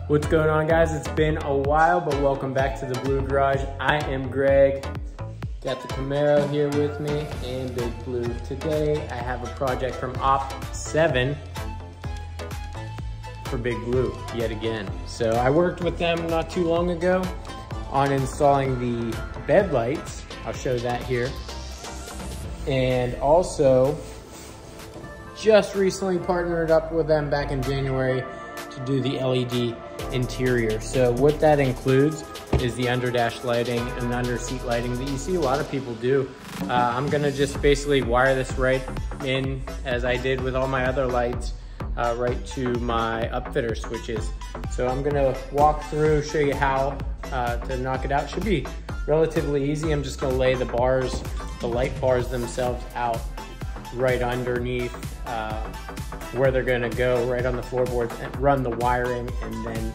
What's going on, guys? It's been a while, but welcome back to the Blue Garage. I am Greg. Got the Camaro here with me and Big Blue. Today I have a project from OPT7 for Big Blue yet again. So I worked with them not too long ago on installing the bed lights. I'll show that here. And also just recently partnered up with them back in January to do the LED interior. So what that includes is the underdash lighting and under-seat lighting that you see a lot of people do. I'm gonna just basically wire this right in, as I did with all my other lights, right to my Upfitter switches. So I'm gonna walk through, show you how to knock it out. Should be relatively easy. I'm just gonna lay the bars, the light bars themselves out right underneath where they're gonna go, right on the floorboards, and run the wiring, and then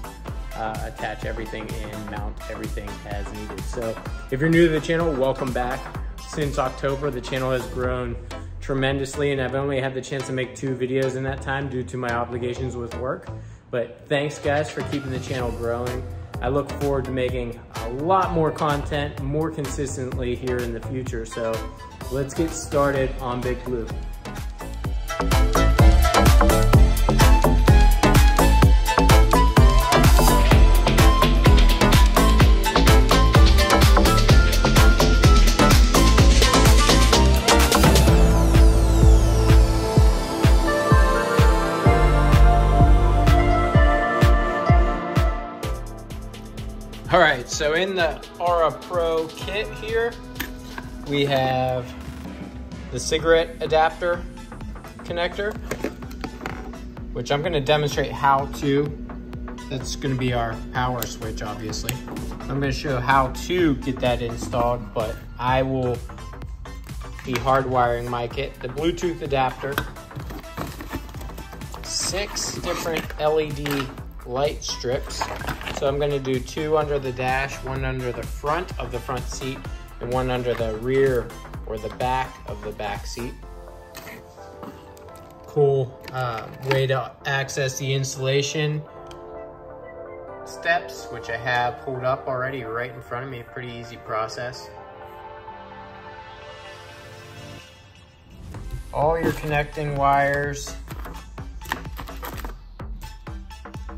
attach everything and mount everything as needed. So if you're new to the channel, welcome back. Since October, the channel has grown tremendously, and I've only had the chance to make 2 videos in that time due to my obligations with work. But thanks, guys, for keeping the channel growing. I look forward to making a lot more content more consistently here in the future. So let's get started on Big Blue. All right, so in the Aura Pro kit here, we have the cigarette adapter connector, which I'm gonna demonstrate how to. That's gonna be our power switch, obviously. I'm gonna show how to get that installed, but I will be hardwiring my kit. The Bluetooth adapter, 6 different LED light strips. So I'm gonna do 2 under the dash, 1 under the front of the front seat, and 1 under the rear or the back of the back seat. Cool way to access the installation steps, which I have pulled up already right in front of me. Pretty easy process. All your connecting wires,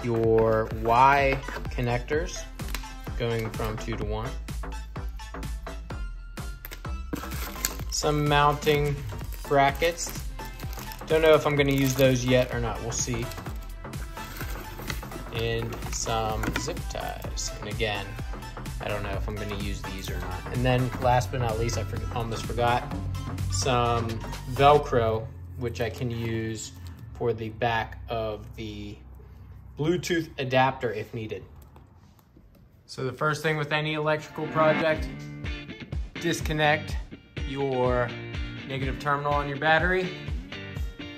your Y connectors going from 2 to 1. Some mounting brackets. Don't know if I'm going to use those yet or not. We'll see. And some zip ties. And again, I don't know if I'm going to use these or not. And then last but not least, I almost forgot, some Velcro, which I can use for the back of the Bluetooth adapter if needed. So the first thing with any electrical project, disconnect your negative terminal on your battery.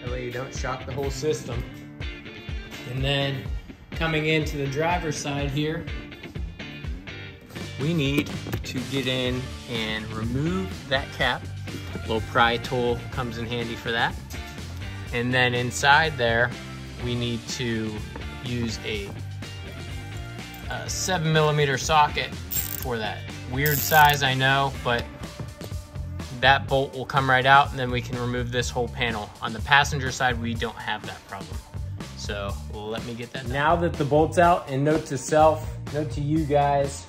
That way you don't shock the whole system. And then coming into the driver's side here, we need to get in and remove that cap. A little pry tool comes in handy for that. And then inside there, we need to use a 7mm socket for that. Weird size, I know, but that bolt will come right out, and then we can remove this whole panel. On the passenger side, we don't have that problem. So let me get that done. Now that the bolt's out, and note to self, note to you guys,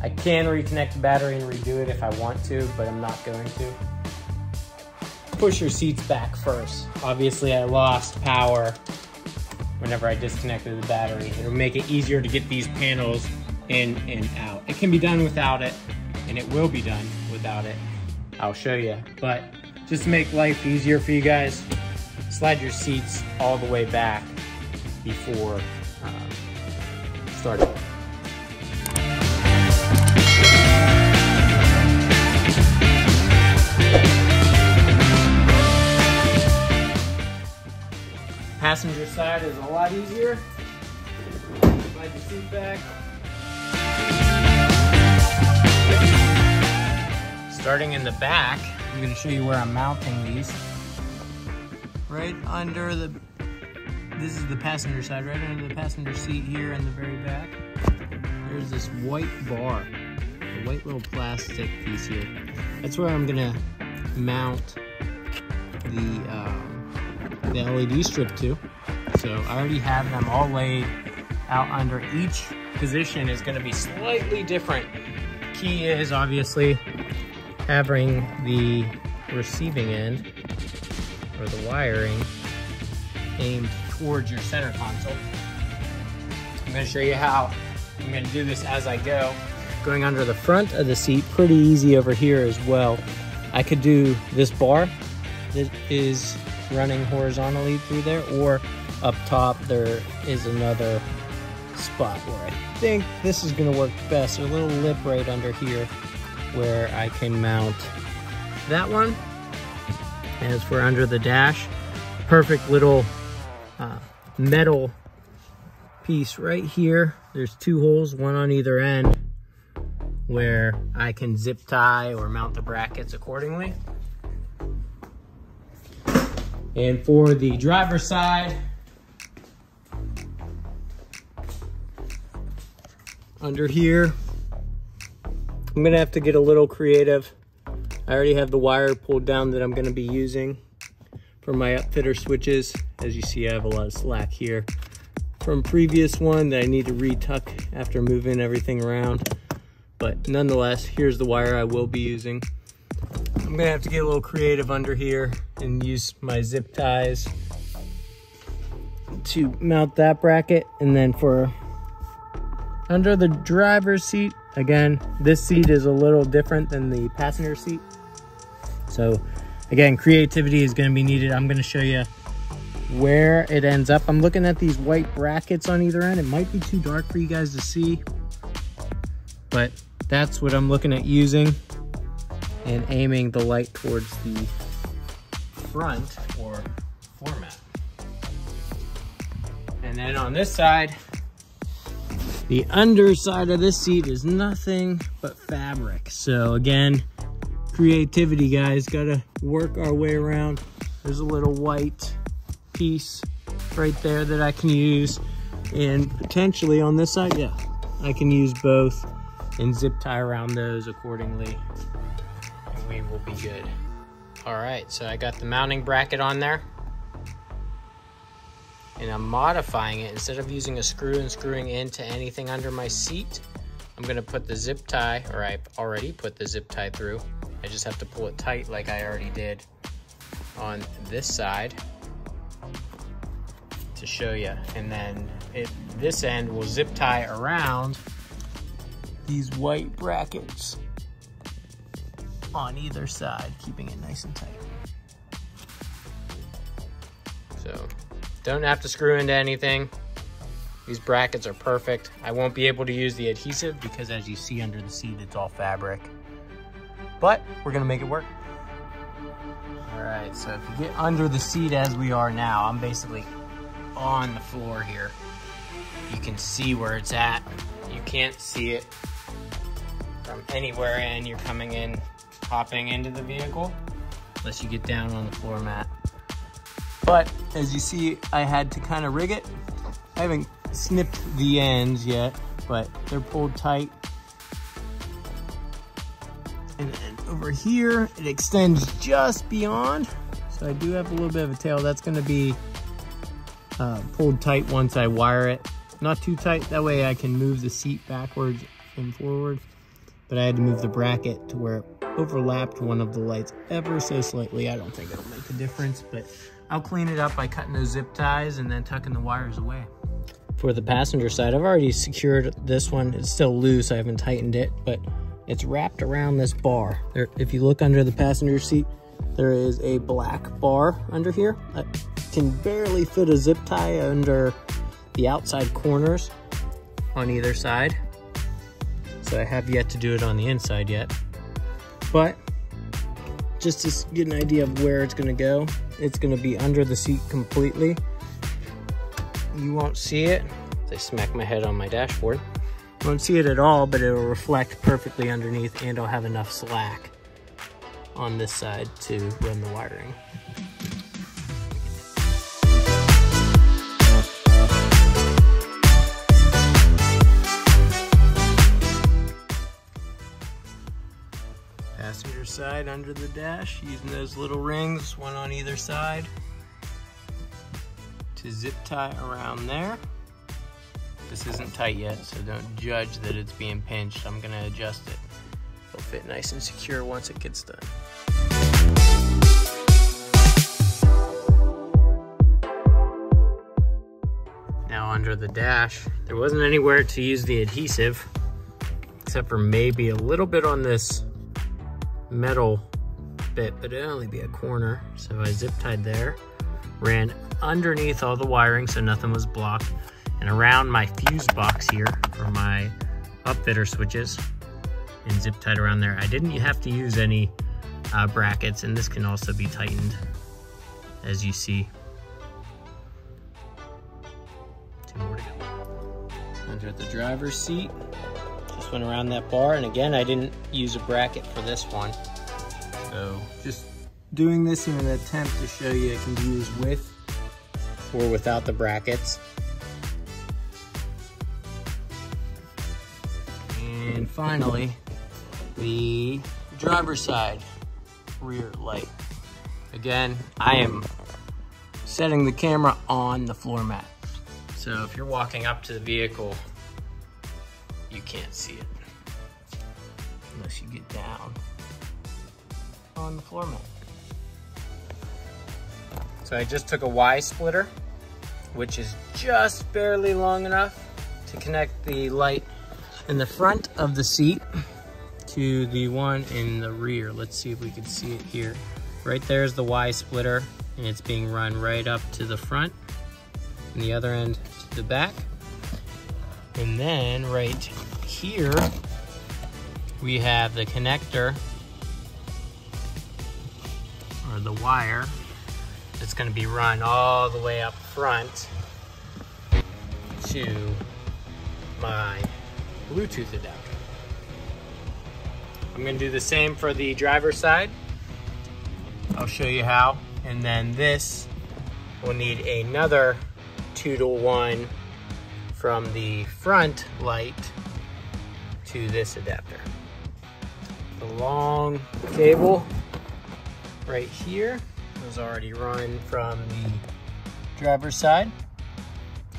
I can reconnect the battery and redo it if I want to, but I'm not going to. Push your seats back first. Obviously, I lost power whenever I disconnected the battery. It'll make it easier to get these panels in and out. It can be done without it, and it will be done without it. I'll show you. But just to make life easier for you guys, slide your seats all the way back before starting. Passenger side is a lot easier. Slide your seat back. Starting in the back, I'm going to show you where I'm mounting these. Right under the this is the passenger side, right under the passenger seat here in the very back. There's this white bar, a white little plastic piece here. That's where I'm gonna mount the LED strip to. So I already have them all laid out under. Each position is gonna be slightly different. Key is obviously having the receiving end or the wiring aimed towards your center console. I'm going to show you how I'm going to do this as I go. Going under the front of the seat, pretty easy over here as well. I could do this bar that is running horizontally through there, or up top there is another spot where I think this is going to work best. There's a little lip right under here where I can mount that one. As for under the dash, perfect little metal piece right here. There's two holes, one on either end, where I can zip tie or mount the brackets accordingly. And for the driver's side, under here, I'm gonna have to get a little creative. I already have the wire pulled down that I'm gonna be using for my Upfitter switches. As you see, I have a lot of slack here from previous one that I need to retuck after moving everything around. But nonetheless, here's the wire I will be using. I'm gonna have to get a little creative under here and use my zip ties to mount that bracket. And then for under the driver's seat, again, this seat is a little different than the passenger seat. So again, creativity is going to be needed. I'm going to show you where it ends up. I'm looking at these white brackets on either end. It might be too dark for you guys to see, but that's what I'm looking at using, and aiming the light towards the front or floor mat. And then on this side, the underside of this seat is nothing but fabric. So again, creativity, guys, gotta work our way around. There's a little white piece right there that I can use, and potentially on this side, yeah, I can use both and zip tie around those accordingly, and we will be good. All right, so I got the mounting bracket on there, and I'm modifying it. Instead of using a screw and screwing into anything under my seat, I'm gonna put the zip tie, or I've already put the zip tie through. I just have to pull it tight like I already did on this side to show you. And then this end will zip tie around these white brackets on either side, keeping it nice and tight. So don't have to screw into anything. These brackets are perfect. I won't be able to use the adhesive because, as you see under the seat, it's all fabric. But we're gonna make it work. All right, so if you get under the seat as we are now, I'm basically on the floor here. You can see where it's at. You can't see it from anywhere in. You're coming in, hopping into the vehicle, unless you get down on the floor mat. But as you see, I had to kind of rig it. I haven't snipped the ends yet, but they're pulled tight. And then over here, it extends just beyond. So I do have a little bit of a tail. That's gonna be pulled tight once I wire it. Not too tight, that way I can move the seat backwards and forward. But I had to move the bracket to where it overlapped one of the lights ever so slightly. I don't think it'll make a difference, but I'll clean it up by cutting those zip ties and then tucking the wires away. For the passenger side, I've already secured this one. It's still loose, I haven't tightened it, but it's wrapped around this bar. There, if you look under the passenger seat, there is a black bar under here. I can barely fit a zip tie under the outside corners on either side. So I have yet to do it on the inside yet. But just to get an idea of where it's gonna go, it's gonna be under the seat completely. You won't see it. I smack my head on my dashboard. You won't see it at all, but it will reflect perfectly underneath, and I'll have enough slack on this side to run the wiring. side under the dash using those little rings, one on either side, to zip tie around there. This isn't tight yet, so don't judge that it's being pinched. I'm gonna adjust it. It'll fit nice and secure once it gets done. Now under the dash, there wasn't anywhere to use the adhesive, except for maybe a little bit on this metal bit, but it'd only be a corner. So I zip tied there, ran underneath all the wiring so nothing was blocked, and around my fuse box here for my Upfitter switches, and zip tied around there. I didn't have to use any brackets, and this can also be tightened, as you see. Two more to go. Under the driver's seat, just went around that bar, and again, I didn't use a bracket for this one. So just doing this in an attempt to show you it can be used with or without the brackets. And finally, the driver's side rear light. Again, I am setting the camera on the floor mat. So if you're walking up to the vehicle, you can't see it unless you get down on the floor mat. So I just took a Y splitter, which is just barely long enough to connect the light in the front of the seat to the one in the rear. Let's see if we can see it here. Right there is the Y splitter, and it's being run right up to the front, and the other end to the back. And then right here, we have the connector, or the wire, that's gonna be run all the way up front to my Bluetooth adapter. I'm gonna do the same for the driver's side. I'll show you how. And then this will need another 2-to-1 from the front light to this adapter. The long cable right here was already run from the driver's side.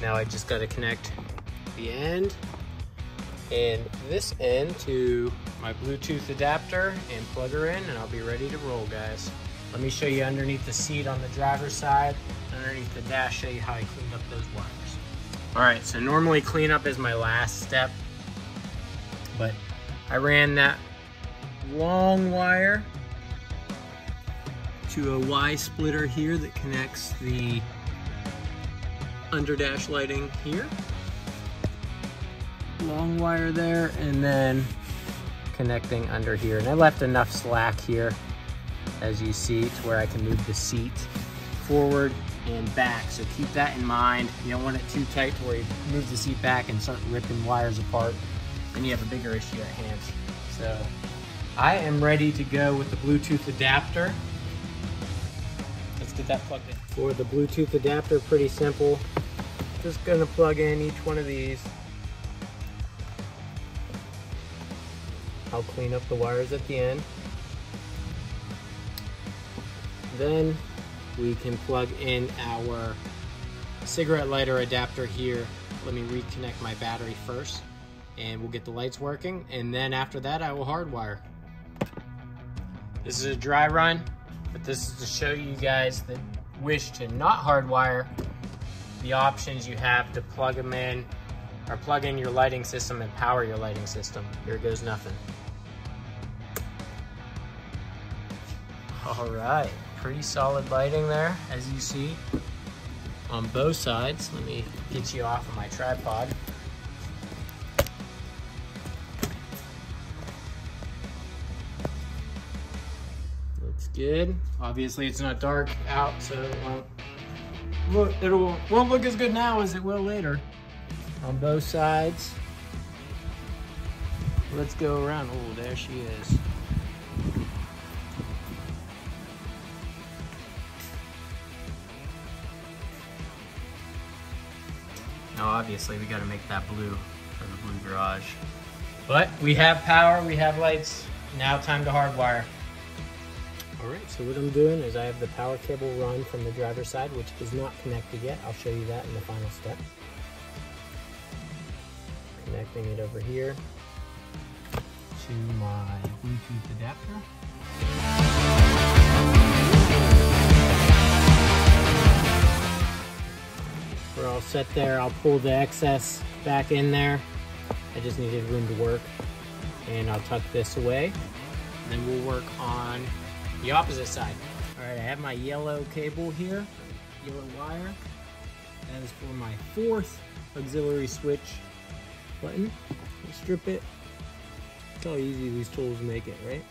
Now I just got to connect the end and this end to my Bluetooth adapter and plug her in, and I'll be ready to roll, guys. Let me show you underneath the seat on the driver's side, underneath the dash, show you how I cleaned up those wires. All right, so normally cleanup is my last step, but I ran that long wire to a Y splitter here that connects the under dash lighting here. Long wire there, and then connecting under here. And I left enough slack here, as you see, to where I can move the seat forward and back. So keep that in mind. You don't want it too tight to where you move the seat back and start ripping wires apart. Then you have a bigger issue at hand. So I am ready to go with the Bluetooth adapter. Let's get that plugged in. For the Bluetooth adapter, pretty simple. Just gonna plug in each one of these. I'll clean up the wires at the end. Then we can plug in our cigarette lighter adapter here. Let me reconnect my battery first, and we'll get the lights working, and then after that I will hardwire. This is a dry run, but this is to show you guys that wish to not hardwire the options you have to plug them in, or plug in your lighting system and power your lighting system. Here goes nothing. All right, pretty solid lighting there, as you see, on both sides. Let me get you off of my tripod. Looks good. Obviously it's not dark out, so it won't look as good now as it will later. On both sides. Let's go around. Oh, there she is. Now obviously we got to make that blue for the blue garage. But we have power, we have lights. Now time to hardwire. Alright, so what I'm doing is I have the power cable run from the driver's side, which is not connected yet. I'll show you that in the final step. Connecting it over here to my Bluetooth adapter. We're all set there. I'll pull the excess back in there. I just needed room to work. And I'll tuck this away. And then we'll work on the opposite side. All right, I have my yellow cable here, yellow wire. That is for my 4th auxiliary switch button. I'll strip it. Look how easy these tools make it, right?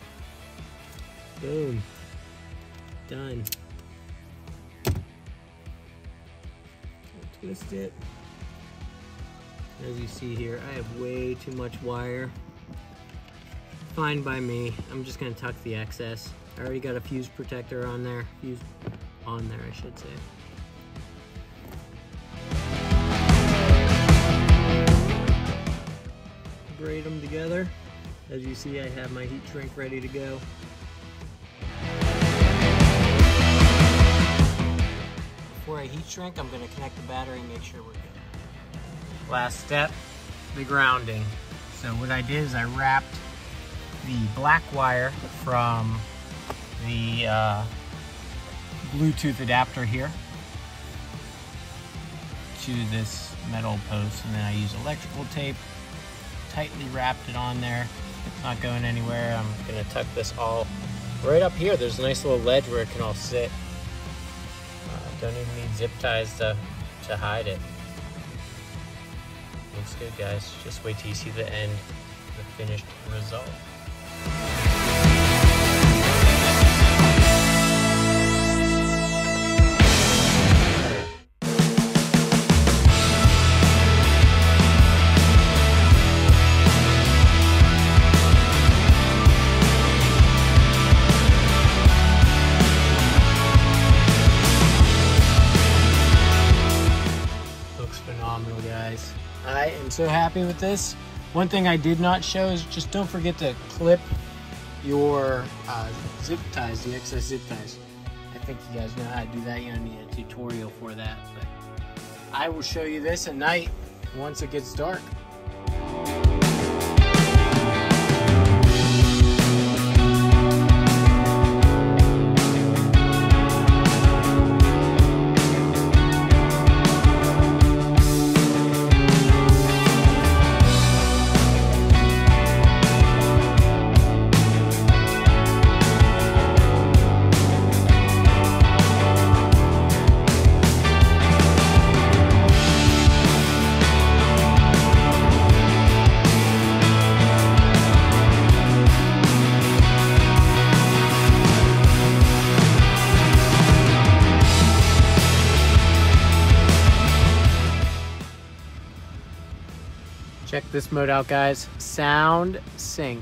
Boom. Done. I'll twist it. As you see here, I have way too much wire. Fine by me. I'm just gonna tuck the excess. I already got a fuse protector on there. Fuse on there, I should say. Braid them together. As you see, I have my heat shrink ready to go. Before I heat shrink, I'm gonna connect the battery and make sure we're good. Last step, the grounding. So what I did is I wrapped the black wire from the Bluetooth adapter here to this metal post, and then I use electrical tape, tightly wrapped it on there. It's not going anywhere. I'm gonna tuck this all right up here. There's a nice little ledge where it can all sit. Don't even need zip ties to hide it. Looks good, guys. Just wait till you see the end, the finished result. Guys, I am so happy with this. One thing I did not show is just don't forget to clip your zip ties, the excess zip ties. I think you guys know how to do that. You don't need a tutorial for that, but I will show you this at night once it gets dark. Check this mode out, guys. Sound sync.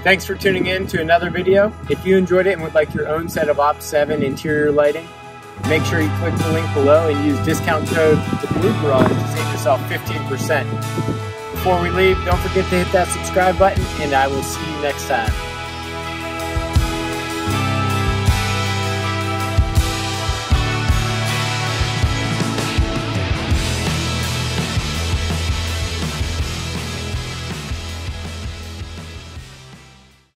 Thanks for tuning in to another video. If you enjoyed it and would like your own set of OPT7 interior lighting, make sure you click the link below and use discount code TheBlueGarage to save yourself 15%. Before we leave, don't forget to hit that subscribe button, and I will see you next time.